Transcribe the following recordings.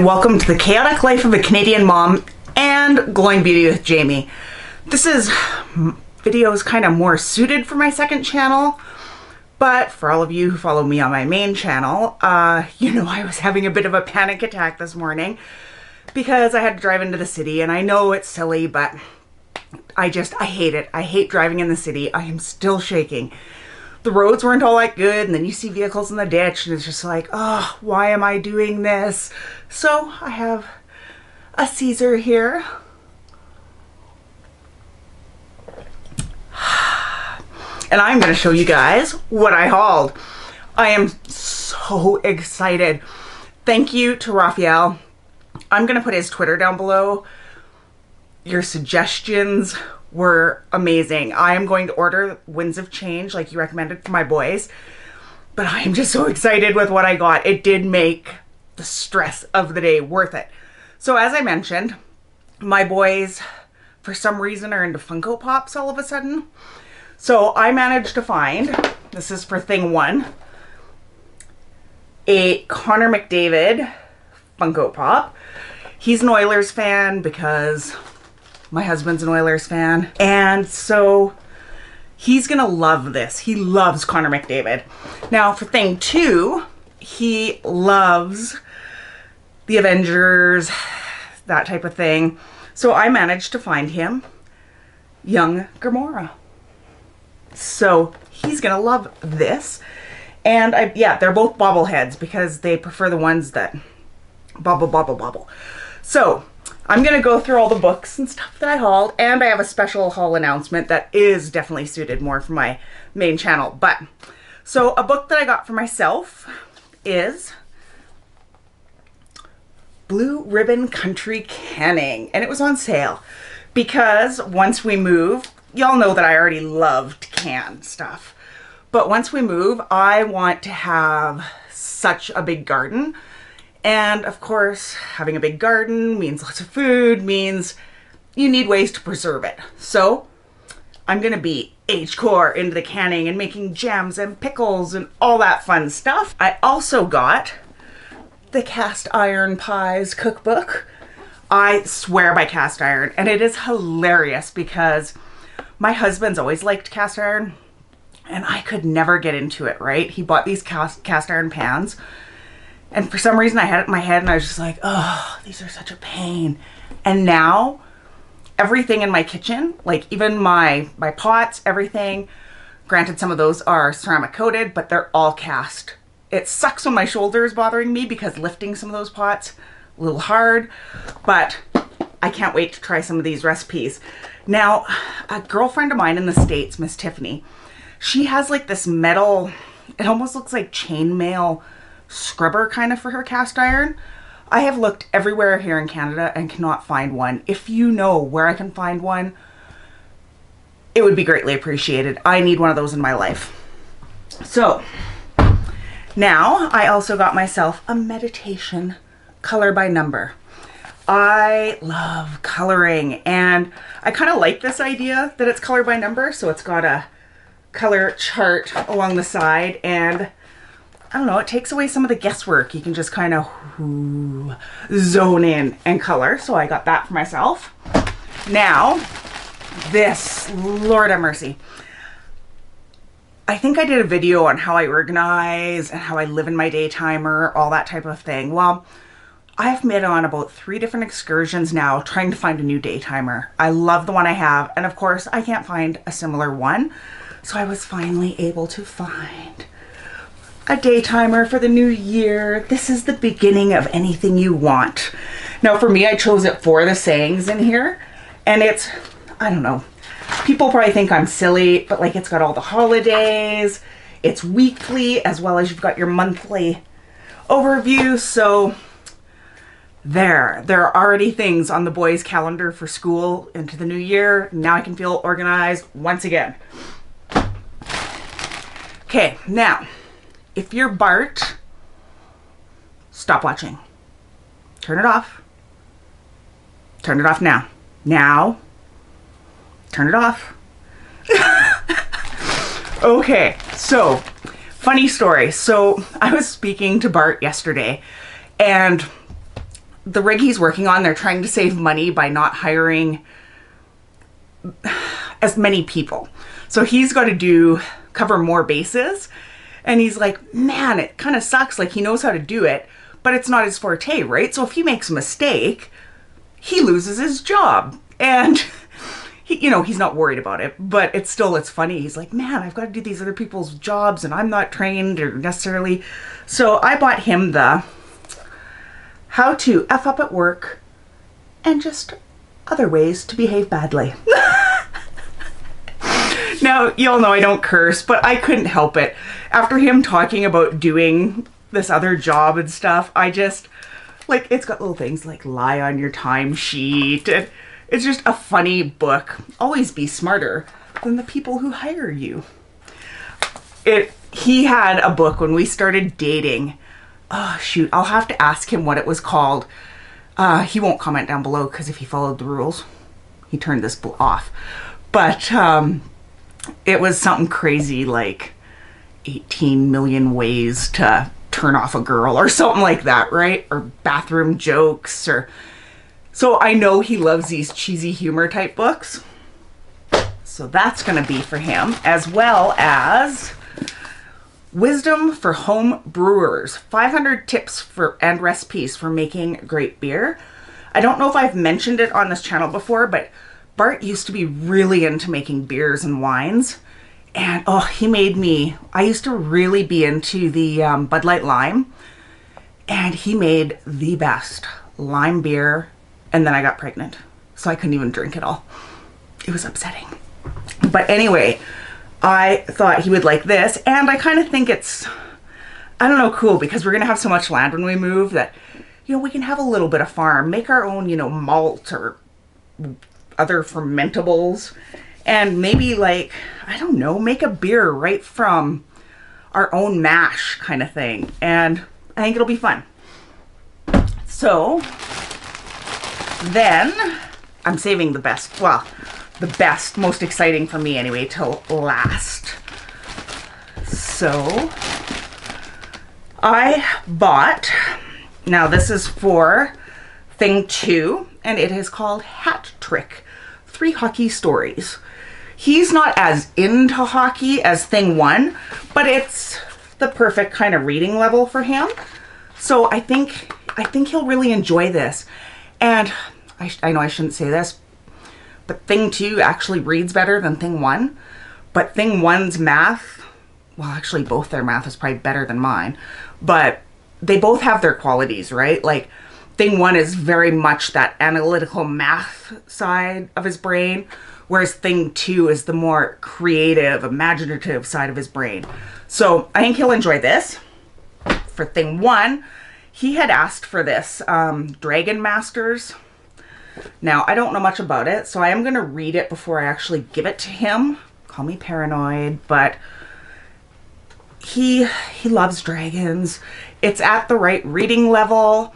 welcome to the chaotic life of a Canadian mom and glowing beauty with Jamie. This video is kind of more suited for my second channel, but for all of you who follow me on my main channel, you know I was having a bit of a panic attack this morning because I had to drive into the city, and I know it's silly, but I hate it. I hate driving in the city. I am still shaking. The roads weren't all that good, and then you see vehicles in the ditch, and it's just like, oh, why am I doing this? So I have a Caesar here. And I'm going to show you guys what I hauled. I am so excited. Thank you to Raphael. I'm going to put his Twitter down below. Your suggestions were amazing. I am going to order Winds of Change like you recommended for my boys, but I am just so excited with what I got. It did make the stress of the day worth it. So as I mentioned, my boys for some reason are into Funko Pops all of a sudden. So I managed to find, this is for thing one, a Connor McDavid Funko Pop. He's an Oilers fan because my husband's an Oilers fan, and so he's gonna love this. He loves Connor McDavid. Now for thing two, he loves the Avengers, that type of thing. So I managed to find him young Gamora. So he's gonna love this. And yeah, they're both bobbleheads because they prefer the ones that bobble, bobble, bobble. So I'm gonna go through all the books and stuff that I hauled, and I have a special haul announcement that is definitely suited more for my main channel. But so a book that I got for myself is Blue Ribbon Country Canning, and it was on sale because once we move, y'all know that I already loved canned stuff, but once we move, I want to have such a big garden. And of course, having a big garden means lots of food, means you need ways to preserve it. So I'm gonna be H-core into the canning and making jams and pickles and all that fun stuff. I also got the Cast Iron Pies cookbook. I swear by cast iron, and it is hilarious because my husband's always liked cast iron and I could never get into it, right? He bought these cast iron pans, and for some reason I had it in my head and I was just like, oh, these are such a pain. And now everything in my kitchen, like even my pots, everything, granted some of those are ceramic coated, but they're all cast. It sucks when my shoulder is bothering me because lifting some of those pots, a little hard, but I can't wait to try some of these recipes. Now, a girlfriend of mine in the States, Miss Tiffany, she has like this metal, it almost looks like chainmail scrubber kind of for her cast iron. I have looked everywhere here in Canada and cannot find one. If you know where I can find one, it would be greatly appreciated. I need one of those in my life. So now I also got myself a meditation color by number. I love coloring, and I kind of like this idea that it's color by number. So it's got a color chart along the side, and I don't know, it takes away some of the guesswork. You can just kind of zone in and color. So I got that for myself. Now, this, Lord have mercy. I think I did a video on how I organize and how I live in my day timer, all that type of thing. Well, I've been on about 3 different excursions now trying to find a new day timer. I love the one I have, and of course I can't find a similar one. So I was finally able to find a day timer for the new year. This is the beginning of anything you want. Now for me, I chose it for the sayings in here, and it's, I don't know, people probably think I'm silly, but like it's got all the holidays, it's weekly, as well as you've got your monthly overview. So there are already things on the boys' calendar for school into the new year. Now I can feel organized once again. Okay, now, if you're Bart, stop watching. Turn it off. Turn it off now. Now, turn it off. Okay, so, funny story. So, I was speaking to Bart yesterday, and the rig he's working on, they're trying to save money by not hiring as many people. So he's got to cover more bases. And he's like, man, it kind of sucks. Like, he knows how to do it, but it's not his forte, right? So if he makes a mistake, he loses his job. And he, you know, he's not worried about it, but it's funny. He's like, man, I've got to do these other people's jobs and I'm not trained or necessarily. So I bought him the How to F Up at Work and Just Other Ways to Behave Badly. Now, y'all know I don't curse, but I couldn't help it. After him talking about doing this other job and stuff, I just, like, it's got little things like lie on your timesheet. And it's just a funny book. Always be smarter than the people who hire you. He had a book when we started dating. Oh, shoot. I'll have to ask him what it was called. He won't comment down below because if he followed the rules, he turned this off. But, it was something crazy like 18 million ways to turn off a girl or something like that, right? Or bathroom jokes or... So I know he loves these cheesy humor type books. So that's going to be for him, as well as Wisdom for Home Brewers, 500 tips and recipes for making great beer. I don't know if I've mentioned it on this channel before, but Bart used to be really into making beers and wines, and oh, he made me, I used to really be into the Bud Light Lime, and he made the best lime beer, and then I got pregnant, so I couldn't even drink it all. It was upsetting. But anyway, I thought he would like this, and I kind of think it's, I don't know, cool, because we're going to have so much land when we move that, you know, we can have a little bit of farm, make our own, you know, malt or other fermentables, and maybe, like, I don't know, make a beer right from our own mash kind of thing. And I think it'll be fun. So then I'm saving the best, well, the best, most exciting for me anyway, till last. So I bought, now this is for thing 2, and it is called Hat Trick, 3 hockey stories. He's not as into hockey as thing 1, but it's the perfect kind of reading level for him. So I think he'll really enjoy this. And I know I shouldn't say this, but thing 2 actually reads better than thing 1. But thing 1's math, well, actually both their math is probably better than mine, but they both have their qualities, right? Like, thing 1 is very much that analytical math side of his brain, whereas thing 2 is the more creative, imaginative side of his brain. So I think he'll enjoy this. For thing 1, he had asked for this Dragon Masters. Now, I don't know much about it, so I am going to read it before I actually give it to him. Call me paranoid, but he loves dragons. It's at the right reading level.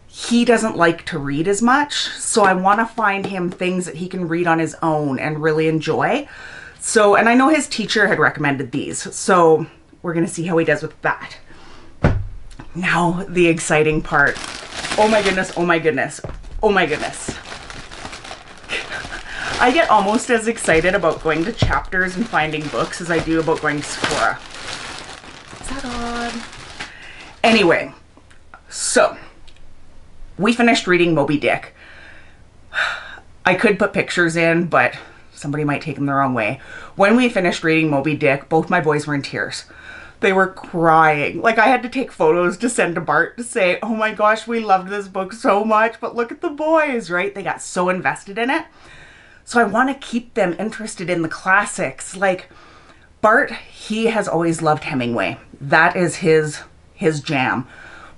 He doesn't like to read as much, so I want to find him things that he can read on his own and really enjoy. So, and I know his teacher had recommended these, so we're going to see how he does with that. Now, the exciting part. Oh my goodness, oh my goodness, oh my goodness. I get almost as excited about going to Chapters and finding books as I do about going to Sephora. Is that odd? Anyway, so we finished reading Moby Dick. I could put pictures in, but somebody might take them the wrong way. When we finished reading Moby Dick, both my boys were in tears. They were crying. Like, I had to take photos to send to Bart to say, oh my gosh, we loved this book so much, but look at the boys, right? They got so invested in it. So I want to keep them interested in the classics. Like, Bart, he has always loved Hemingway. That is his jam.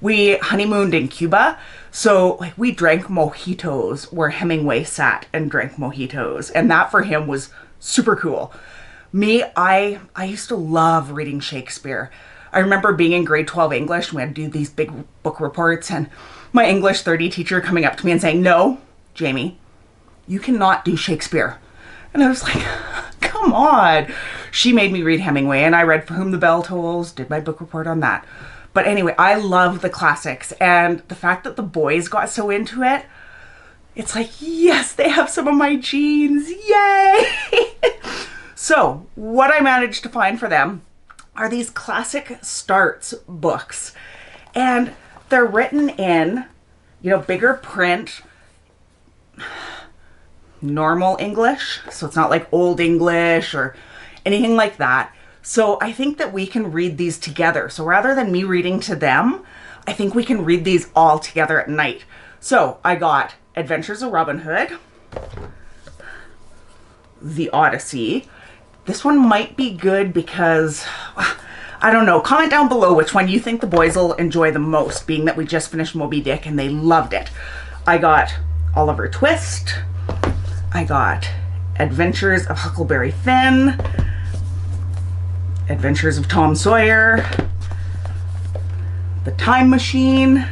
We honeymooned in Cuba, so like we drank mojitos where Hemingway sat and drank mojitos, and that for him was super cool. Me, I used to love reading Shakespeare. I remember being in grade 12 English, and we had to do these big book reports, and my English 30 teacher coming up to me and saying, no, Jamie, you cannot do Shakespeare. And I was like, come on. She made me read Hemingway, and I read For Whom the Bell Tolls, did my book report on that. But anyway, I love the classics, and the fact that the boys got so into it, it's like, yes, they have some of my jeans, yay! So what I managed to find for them are these classic starts books, and they're written in, you know, bigger print, normal English, so it's not like old English or anything like that. So I think that we can read these together. So rather than me reading to them, I think we can read these all together at night. So I got Adventures of Robin Hood, The Odyssey. This one might be good because, I don't know, comment down below which one you think the boys will enjoy the most, being that we just finished Moby Dick and they loved it. I got Oliver Twist. I got Adventures of Huckleberry Finn, Adventures of Tom Sawyer, The Time Machine,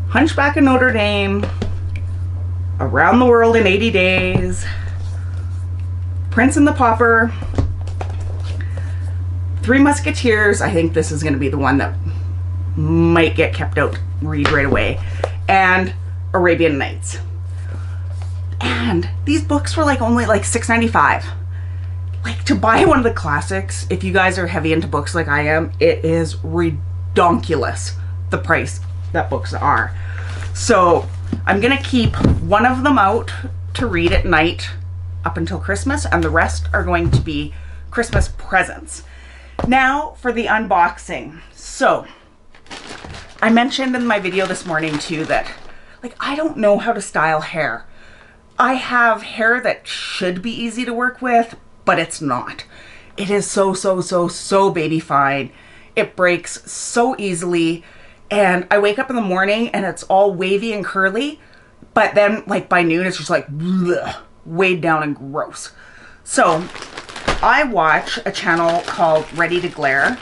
Hunchback of Notre Dame, Around the World in 80 Days, Prince and the Pauper, Three Musketeers. I think this is going to be the one that might get kept out, read right away, and Arabian Nights. And these books were like only like $6.95. Like, to buy one of the classics, if you guys are heavy into books like I am, it is redonkulous, the price that books are. So I'm gonna keep one of them out to read at night up until Christmas, and the rest are going to be Christmas presents. Now for the unboxing. So I mentioned in my video this morning too that, like, I don't know how to style hair. I have hair that should be easy to work with, but it's not. It is so baby fine. It breaks so easily, and I wake up in the morning and it's all wavy and curly, but then like by noon it's just like bleh, weighed down and gross. So I watch a channel called Ready to Glare.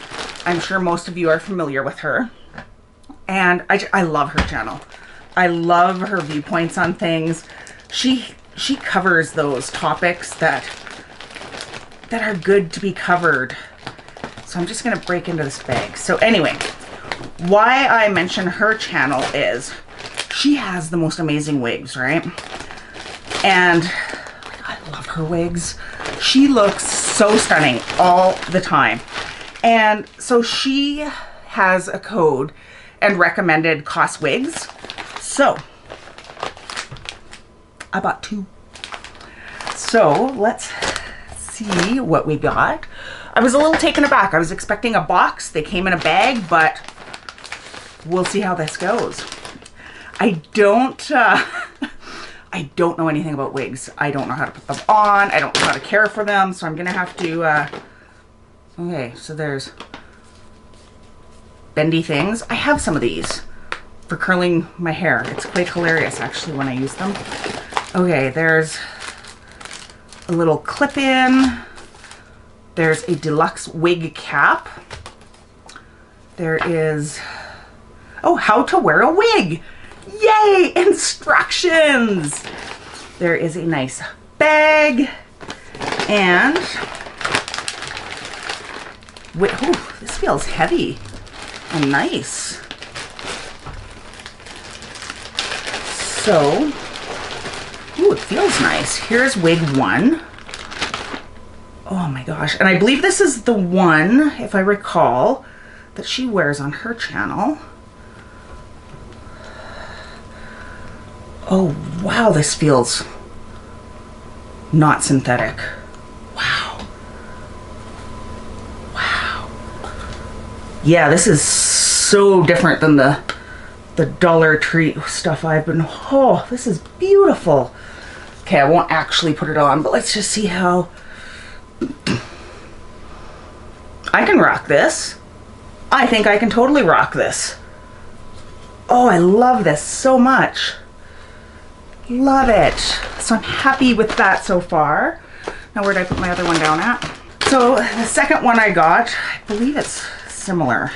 I'm sure most of you are familiar with her, and I love her channel. I love her viewpoints on things. She covers those topics that are good to be covered. So I'm just gonna break into this bag. So anyway, why I mention her channel is she has the most amazing wigs, right? And I love her wigs. She looks so stunning all the time. And so she has a code and recommended Coss wigs. So I bought 2. So let's see what we got. I was a little taken aback. I was expecting a box. They came in a bag, but we'll see how this goes. I don't know anything about wigs. I don't know how to put them on. I don't know how to care for them. So I'm gonna have to, okay, so there's bendy things. I have some of these for curling my hair. It's quite hilarious actually when I use them. Okay, there's a little clip-in. There's a deluxe wig cap. There is, oh, how to wear a wig. Yay, instructions. There is a nice bag, and wait, oh, this feels heavy and nice. So, ooh, it feels nice. Here's wig 1. Oh my gosh. And I believe this is the one, if I recall, that she wears on her channel. Oh, wow, this feels not synthetic. Wow. Wow. Yeah, this is so different than the Dollar Tree stuff I've been, oh, this is beautiful. Okay, I won't actually put it on, but let's just see how I can rock this. I think I can totally rock this. Oh, I love this so much. Love it. So I'm happy with that so far. Now where did I put my other one down at? So the second one I got, I believe it's similar.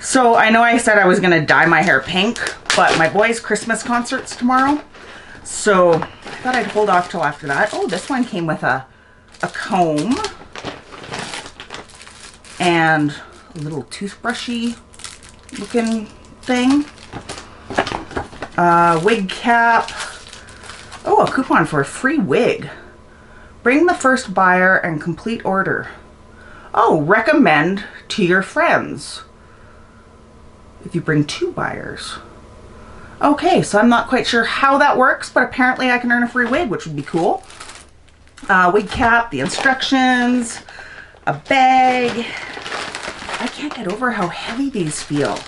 So I know I said I was gonna dye my hair pink, but my boy's Christmas concert's tomorrow. So I thought I'd hold off till after that. Oh, this one came with a comb and little toothbrushy looking thing. Wig cap. Oh, a coupon for a free wig. Bring the first buyer and complete order. Oh, recommend to your friends if you bring 2 buyers. Okay, so I'm not quite sure how that works, but apparently I can earn a free wig, which would be cool. Wig cap, the instructions, a bag. I can't get over how heavy these feel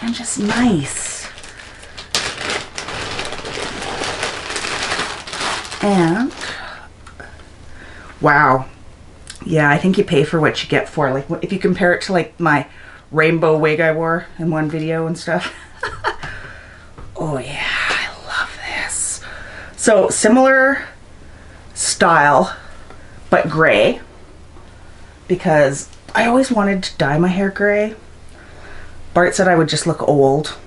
and just nice. And wow. Yeah, I think you pay for what you get for. Like if you compare it to like my rainbow wig I wore in one video and stuff. Oh yeah, I love this. So similar style, but gray, because I always wanted to dye my hair gray. Bart said I would just look old.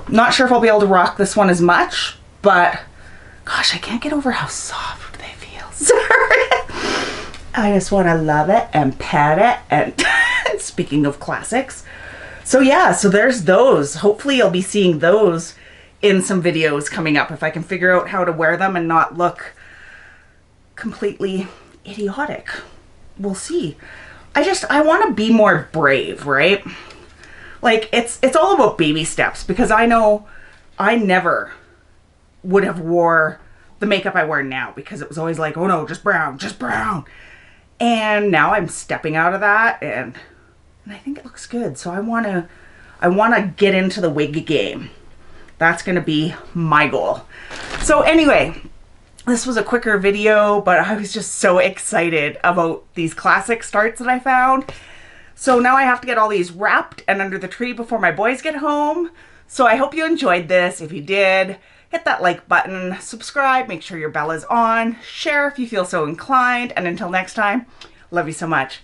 Not sure if I'll be able to rock this one as much, but gosh, I can't get over how soft they feel. Sorry. I just want to love it and pat it. And speaking of classics. So yeah, so there's those. Hopefully you'll be seeing those in some videos coming up if I can figure out how to wear them and not look completely idiotic. We'll see. I want to be more brave, right? Like it's all about baby steps, because I know I never would have wore the makeup I wear now, because it was always like, oh no, just brown, just brown. And now I'm stepping out of that, and I think it looks good. So I want to get into the wig game. That's going to be my goal. So anyway, this was a quicker video, but I was just so excited about these classic starts that I found. So now I have to get all these wrapped and under the tree before my boys get home. So I hope you enjoyed this. If you did, hit that like button, subscribe, make sure your bell is on, share if you feel so inclined, and until next time, love you so much.